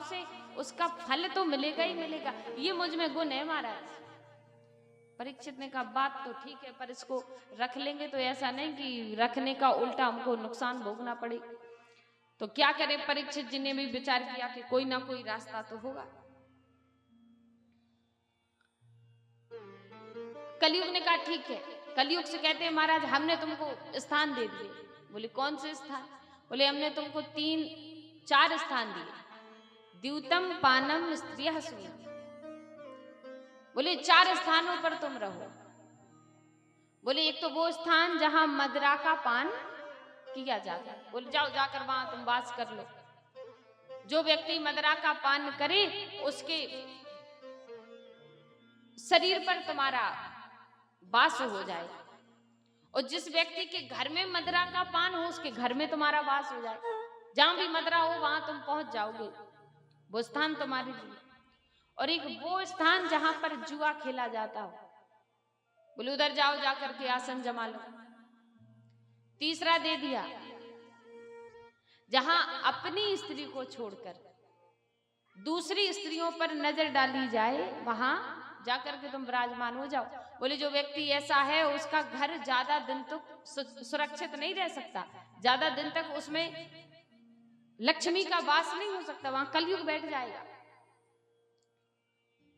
कर्मों से उसका फल तो मिलेगा ही मिलेगा। ये मुझ में गुण है महाराज। परीक्षित ने कहा बात तो ठीक है, पर इसको रख लेंगे तो ऐसा नहीं कि रखने का उल्टा हमको नुकसान भोगना पड़े। तो क्या करें? परीक्षित जी ने भी विचार किया कि कोई ना कोई रास्ता तो होगा। कलयुग ने कहा ठीक है। कलयुग से कहते हैं महाराज हमने तुमको स्थान दे दिए। बोले कौन से स्थान? बोले हमने तुमको 3-4 स्थान दिए। द्यूतम पानम स्त्रियः सूयम। बोले 4 स्थानों पर तुम रहो। बोले एक तो वो स्थान जहां मदिरा का पान किया जाता है। बोले जाओ जाकर वहां तुम वास कर लो। जो व्यक्ति मदिरा का पान करे उसके शरीर पर तुम्हारा वास हो जाए, और जिस व्यक्ति के घर में मदिरा का पान हो उसके घर में तुम्हारा वास हो जाए। जहां भी मदिरा हो वहां तुम पहुंच जाओगे, वो स्थान तुम्हारे लिए। और एक वो स्थान जहां पर जुआ खेला जाता हो, बोले उधर जाओ जाकर के आसन जमा लो। तीसरा दे दिया, जहां अपनी स्त्री को छोड़कर दूसरी स्त्रियों पर नजर डाली जाए वहां जाकर के तुम विराजमान हो जाओ। बोले जो व्यक्ति ऐसा है उसका घर ज्यादा दिन तक सुरक्षित नहीं रह सकता, ज्यादा दिन तक उसमें लक्ष्मी का वास नहीं हो सकता, वहां कलयुग बैठ जाएगा।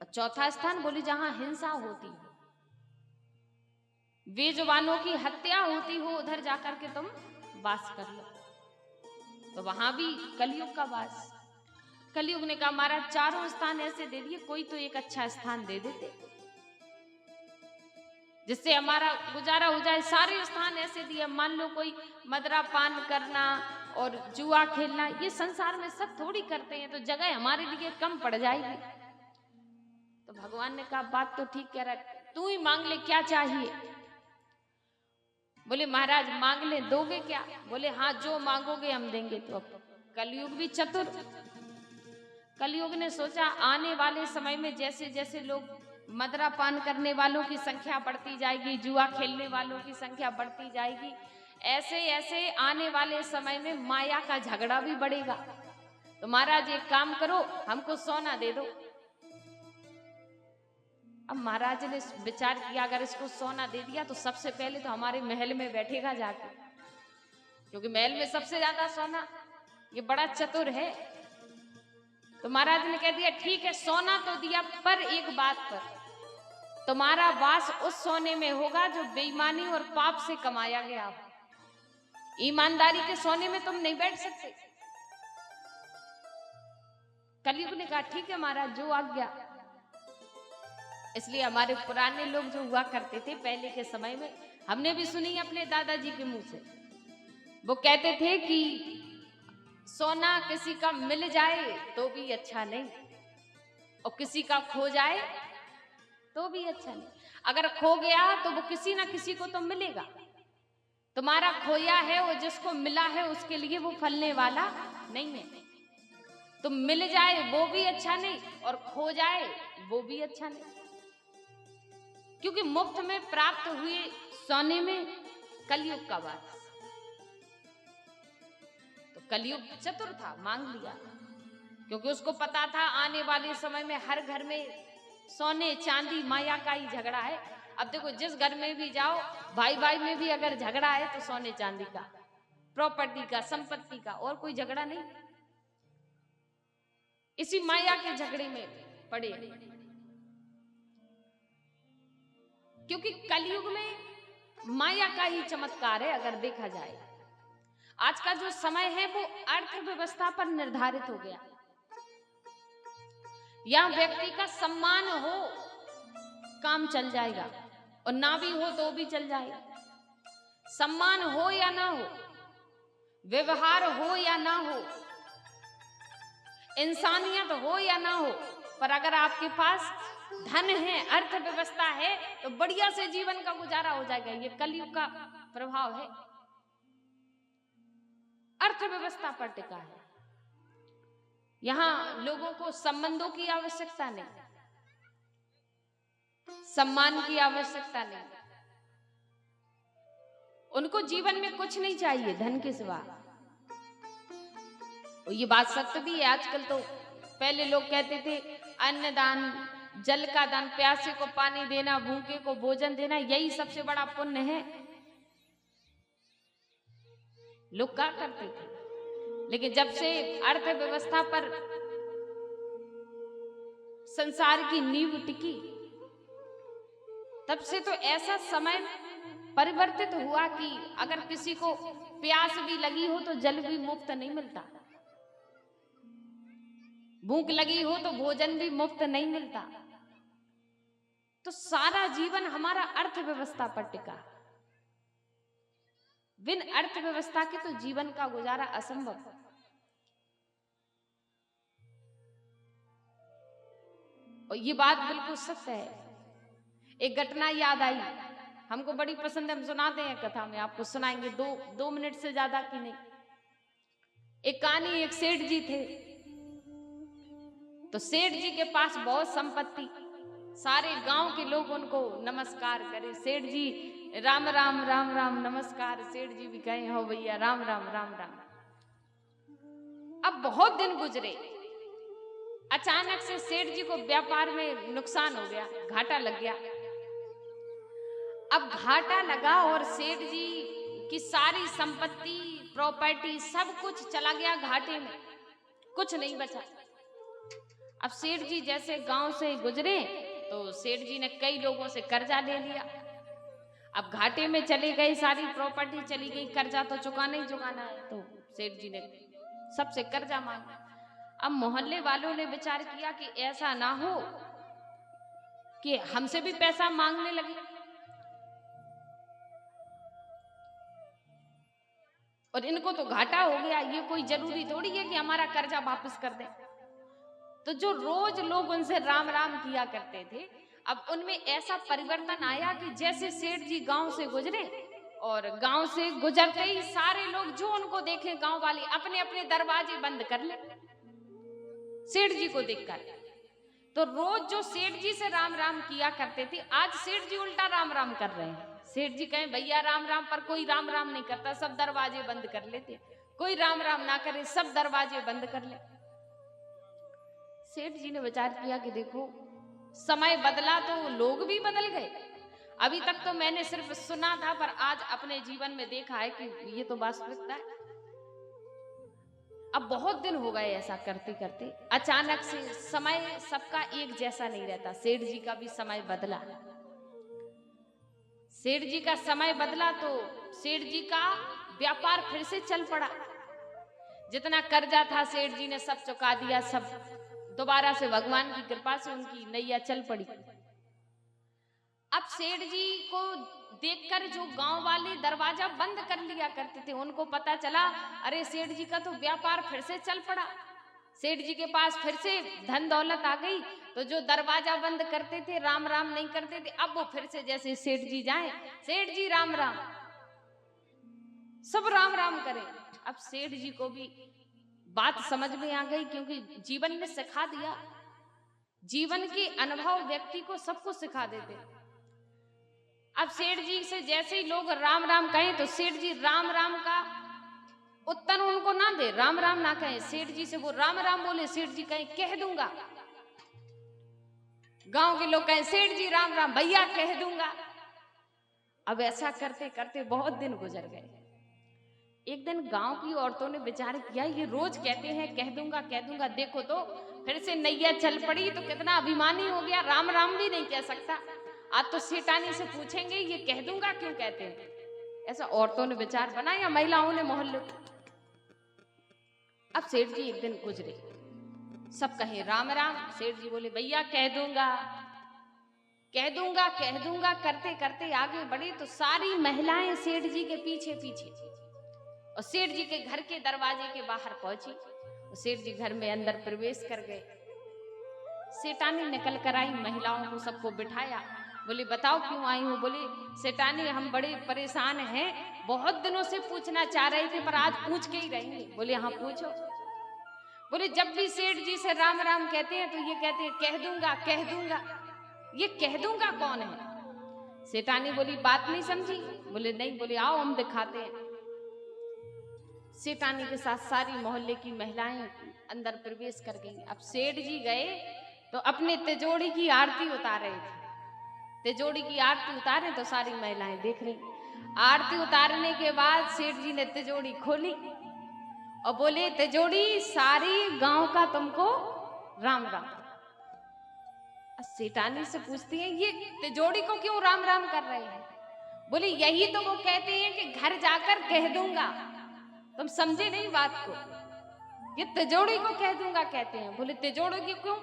चौथा स्थान बोले जहां हिंसा होती हो, बेजुबानों की हत्या होती हो, उधर जाकर के तुम वास कर लो। तो वहां भी कलयुग का वास। कलयुग ने कहा महाराज 4 स्थान ऐसे दे दिए, कोई तो एक अच्छा स्थान दे देते जिससे हमारा गुजारा हो जाए। सारे स्थान ऐसे दिए, मान लो कोई मदिरा पान करना और जुआ खेलना ये संसार में सब थोड़ी करते हैं, तो जगह हमारे लिए कम पड़ जाएगी। तो भगवान ने कहा बात तो ठीक कह रहा है, तू ही मांग ले क्या चाहिए। बोले महाराज मांग ले, दोगे क्या? बोले हाँ जो मांगोगे हम देंगे। तो अब कलयुग भी चतुर। कलयुग ने सोचा आने वाले समय में जैसे जैसे लोग मदिरा पान करने वालों की संख्या बढ़ती जाएगी, जुआ खेलने वालों की संख्या बढ़ती जाएगी, ऐसे ऐसे आने वाले समय में माया का झगड़ा भी बढ़ेगा। तो महाराज एक काम करो, हमको सोना दे दो। अब महाराज ने विचार किया अगर इसको सोना दे दिया तो सबसे पहले तो हमारे महल में बैठेगा जाके, क्योंकि महल में सबसे ज्यादा सोना, ये बड़ा चतुर है। तो महाराज ने कह दिया ठीक है सोना तो दिया, पर एक बात पर, तुम्हारा वास उस सोने में होगा जो बेईमानी और पाप से कमाया गया हो। ईमानदारी के सोने में तुम नहीं बैठ सकते। कलयुग ने कहा ठीक है महाराज जो आज्ञा। इसलिए हमारे पुराने लोग जो हुआ करते थे पहले के समय में, हमने भी सुनी अपने दादाजी के मुंह से, वो कहते थे कि सोना किसी का मिल जाए तो भी अच्छा नहीं, और किसी का खो जाए तो भी अच्छा नहीं। अगर खो गया तो वो किसी ना किसी को तो मिलेगा। तुम्हारा खोया है और जिसको मिला है उसके लिए वो फलने वाला नहीं है। तो मिल जाए वो भी अच्छा नहीं और खो जाए वो भी अच्छा नहीं, क्योंकि मुफ्त में प्राप्त हुए सोने में कलयुग का वास। तो कलयुग चतुर था, मांग लिया, क्योंकि उसको पता था आने वाले समय में हर घर में सोने चांदी माया का ही झगड़ा है। अब देखो जिस घर में भी जाओ, भाई भाई में भी अगर झगड़ा है तो सोने चांदी का, प्रॉपर्टी का, संपत्ति का, और कोई झगड़ा नहीं। इसी माया के झगड़े में पड़े, क्योंकि कलयुग में माया का ही चमत्कार है। अगर देखा जाए आज का जो समय है वो अर्थव्यवस्था पर निर्धारित हो गया। या व्यक्ति का सम्मान हो काम चल जाएगा, और ना भी हो तो भी चल जाएगा। सम्मान हो या ना हो, व्यवहार हो या ना हो, इंसानियत हो या ना हो, पर अगर आपके पास धन है, अर्थव्यवस्था है, तो बढ़िया से जीवन का गुजारा हो जाएगा। ये कलयुग का प्रभाव है, अर्थव्यवस्था पर टिका है। यहां लोगों को संबंधों की आवश्यकता नहीं, सम्मान की आवश्यकता नहीं, उनको जीवन में कुछ नहीं चाहिए धन के सिवा। और ये बात सत्य भी है। आजकल तो पहले लोग कहते थे अन्न दान, जल का दान, प्यासे को पानी देना, भूखे को भोजन देना, यही सबसे बड़ा पुण्य है। लोग क्या करते थे। लेकिन जब से अर्थव्यवस्था पर संसार की नींव टिकी, तब से तो ऐसा समय परिवर्तित हुआ कि अगर किसी को प्यास भी लगी हो तो जल भी मुफ्त नहीं मिलता, भूख लगी हो तो भोजन भी मुफ्त नहीं मिलता। तो सारा जीवन हमारा अर्थव्यवस्था पर टिका। बिन अर्थव्यवस्था के तो जीवन का गुजारा असंभव। और ये बात बिल्कुल सत्य है। एक घटना याद आई, हमको बड़ी पसंद है, हम सुनाते हैं कथा में, आपको सुनाएंगे। दो मिनट से ज्यादा की नहीं। एक कहानी, एक सेठ जी थे। तो सेठ जी के पास बहुत संपत्ति, सारे गांव के लोग उनको नमस्कार करे, सेठ जी राम राम राम राम नमस्कार। सेठ जी भी कहे हो भैया राम राम राम राम। अब बहुत दिन गुजरे, अचानक से सेठ जी को व्यापार में नुकसान हो गया, घाटा लग गया। अब घाटा लगा और सेठ जी की सारी संपत्ति, प्रॉपर्टी, सब कुछ चला गया घाटे में, कुछ नहीं बचा। अब सेठ जी जैसे गांव से गुजरे तो सेठ जी ने कई लोगों से कर्जा ले लिया। अब घाटे में चले गए, सारी प्रॉपर्टी चली गई, कर्जा तो चुकाना ही चुकाना है। तो सेठ जी ने सबसे कर्जा मांगा। अब मोहल्ले वालों ने विचार किया कि ऐसा ना हो कि हमसे भी पैसा मांगने लगे, और इनको तो घाटा हो गया, ये कोई जरूरी थोड़ी है कि हमारा कर्जा वापस कर दे। तो जो रोज लोग उनसे राम राम किया करते थे, अब उनमें ऐसा परिवर्तन आया कि जैसे सेठ जी गांव से गुजरे, और गांव से गुजरते ही सारे लोग जो उनको देखे, गांव वाले अपने अपने दरवाजे बंद कर ले सेठ जी को देखकर। तो रोज जो सेठ जी से राम राम किया करते थे, आज सेठ जी उल्टा राम राम कर रहे हैं। सेठ जी कहें भैया राम राम, पर कोई राम राम नहीं करता, सब दरवाजे बंद कर लेते। कोई राम राम ना करे, सब दरवाजे बंद कर ले। सेठ जी ने विचार किया कि देखो, समय बदला तो लोग भी बदल गए। अभी तक तो मैंने सिर्फ सुना था, पर आज अपने जीवन में देखा है कि ये तो वास्तविकता है। अब बहुत दिन हो गए ऐसा करते करते, अचानक से समय सबका एक जैसा नहीं रहता। सेठ जी का भी समय बदला। सेठ जी का समय बदला तो सेठ जी का व्यापार फिर से चल पड़ा। जितना कर्जा था सेठ जी ने सब चुका दिया, सब दोबारा से भगवान की कृपा से उनकी नैया चल पड़ी। अब सेठ जी को देखकर जो गांव वाले दरवाजा बंद कर लिया करते थे, उनको पता चला अरे सेठ जी का तो व्यापार फिर से चल पड़ा, सेठ जी के पास फिर से धन दौलत आ गई। तो जो दरवाजा बंद करते थे, राम राम नहीं करते थे, अब वो फिर से जैसे सेठ जी जाए, सेठ जी राम राम, सब राम राम करें। अब सेठ जी को भी बात समझ में आ गई, क्योंकि जीवन ने सिखा दिया। जीवन के अनुभव व्यक्ति को सब कुछ सिखा देते। अब सेठ जी से जैसे ही लोग राम राम कहें तो सेठ जी राम राम का उत्तर उनको ना दे, राम राम ना कहें, सेठ जी से वो राम राम बोले, सेठ जी कहें कह दूंगा। गांव के लोग कहें सेठ जी राम राम, भैया कह दूंगा। अब ऐसा करते करते बहुत दिन गुजर गए। एक दिन गांव की औरतों ने विचार किया, ये रोज कहते हैं कह दूंगा, देखो तो फिर से नैया चल पड़ी, तो कितना अभिमानी हो गया, राम राम भी नहीं कह सकता। आज तो सेठानी से पूछेंगे ये कह दूंगा क्यों कहते हैं। ऐसा औरतों ने विचार बनाया, महिलाओं ने मोहल्ले। अब सेठ जी एक दिन गुजरे, सब कहे राम राम, सेठ जी बोले भैया कह दूंगा। करते करते आगे बढ़े तो सारी महिलाएं सेठ जी के पीछे पीछे, और सेठ जी के घर के दरवाजे के बाहर पहुंची। सेठ जी घर में अंदर प्रवेश कर गए। सेठानी निकल कर आई, महिलाओं को सबको बिठाया, बोले बताओ क्यों आई हो। बोले सेठानी हम बड़े परेशान हैं, बहुत दिनों से पूछना चाह रहे थे, पर आज पूछ के ही रहेंगे। बोले हाँ पूछो। बोले जब भी सेठ जी से राम राम कहते हैं तो ये कहते हैं कह दूंगा। ये कह दूंगा कौन है? सेठानी बोली बात नहीं समझी। बोले नहीं। बोले आओ हम दिखाते हैं। सेठानी के साथ सारी मोहल्ले की महिलाएं अंदर प्रवेश कर गई। अब सेठ जी गए तो अपने तिजोरी की आरती उतार रहे थे। तिजोरी की आरती उतारे तो सारी महिलाएं देख रही। आरती उतारने के बाद सेठ जी ने तिजोरी खोली और बोले, तिजोरी सारी गांव का तुमको राम राम। सेठानी से पूछती है, ये तिजोरी को क्यों राम राम कर रहे हैं? बोले, यही तो वो कहते हैं कि घर जाकर कह दूंगा। तुम समझे नहीं बात को, ये तिजोरी को कह दूंगा कहते हैं। बोले, तिजोरी की क्यों?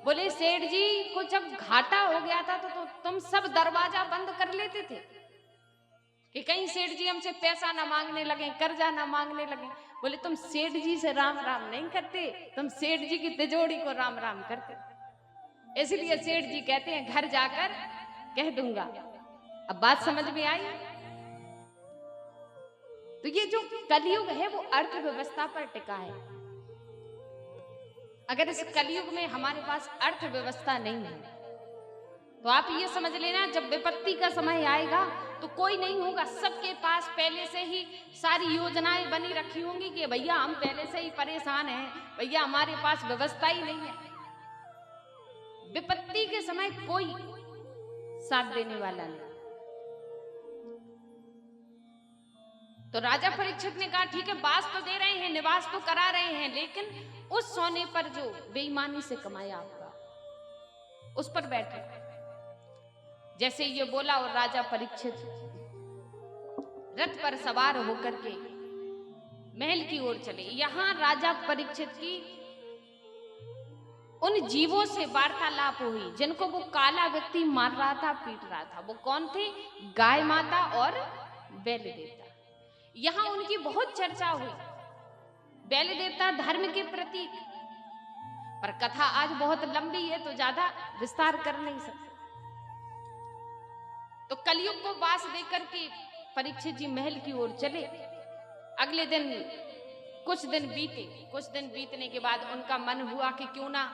बोले, सेठ जी को जब घाटा हो गया था तो तुम सब दरवाजा बंद कर लेते थे कि कहीं सेठ जी हमसे पैसा ना मांगने लगे, कर्जा ना मांगने लगे। बोले, तुम सेठ जी से राम राम नहीं करते, तुम सेठ जी की तिजोरी को राम राम करते। इसलिए सेठ जी कहते हैं घर जाकर कह दूंगा। अब बात समझ में आई? तो ये जो कलयुग है वो अर्थव्यवस्था पर टिका है। अगर इस कलयुग में हमारे पास अर्थव्यवस्था नहीं है तो आप ये समझ लेना, जब विपत्ति का समय आएगा तो कोई नहीं होगा। सबके पास पहले से ही सारी योजनाएं बनी रखी होंगी कि भैया हम पहले से ही परेशान हैं, भैया हमारे पास व्यवस्था ही नहीं है। विपत्ति के समय कोई साथ देने वाला नहीं। तो राजा परीक्षित ने कहा, ठीक है, बास तो दे रहे हैं, निवास तो करा रहे हैं, लेकिन उस सोने पर जो बेईमानी से कमाया होगा उस पर बैठे। जैसे ये बोला और राजा परीक्षित रथ पर सवार होकर के महल की ओर चले। यहां राजा परीक्षित की उन जीवों से वार्तालाप हुई जिनको वो काला व्यक्ति मार रहा था, पीट रहा था। वो कौन थे? गाय माता और बैल देवता। यहां उनकी बहुत चर्चा हुई। बैल देवता धर्म के प्रतीक, पर कथा आज बहुत लंबी है तो ज्यादा विस्तार कर नहीं सकते। तो कलयुग को वास देकर के परीक्षित जी महल की ओर चले। अगले दिन कुछ दिन बीते। कुछ दिन बीतने के बाद उनका मन हुआ कि क्यों ना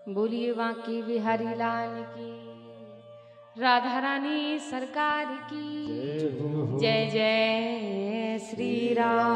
बोलिए बांके बिहारी लाल की, राधा रानी सरकार की जय। जय श्री राम।